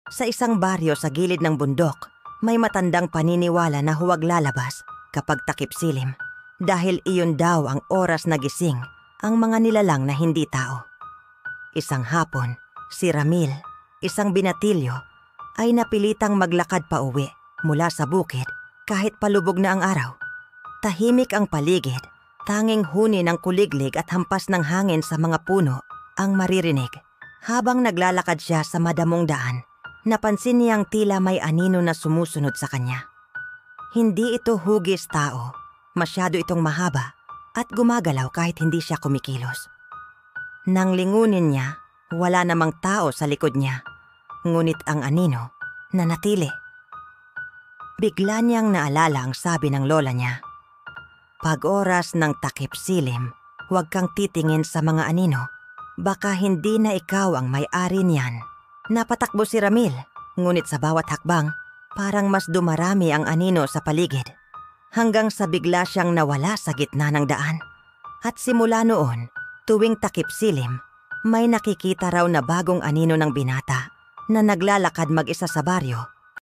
Sa isang baryo sa gilid ng bundok, may matandang paniniwala na huwag lalabas kapag takip silim dahil iyon daw ang oras na gising ang mga nilalang na hindi tao. Isang hapon, si Ramil, isang binatilyo, ay napilitang maglakad pa uwi mula sa bukid kahit palubog na ang araw. Tahimik ang paligid, tanging huni ng kuliglig at hampas ng hangin sa mga puno ang maririnig. Habang naglalakad siya sa madamong daan, napansin niyang tila may anino na sumusunod sa kanya. Hindi ito hugis tao, masyado itong mahaba at gumagalaw kahit hindi siya kumikilos. Nang lingunin niya, wala namang tao sa likod niya, ngunit ang anino nanatili. Bigla niyang naalala ang sabi ng lola niya, "Pag oras ng takip silim, huwag kang titingin sa mga anino. Baka hindi na ikaw ang may-ari niyan." Napatakbo si Ramil, ngunit sa bawat hakbang, parang mas dumarami ang anino sa paligid. Hanggang sa bigla siyang nawala sa gitna ng daan. At simula noon, tuwing takip silim, may nakikita raw na bagong anino ng binata na naglalakad mag-isa sa baryo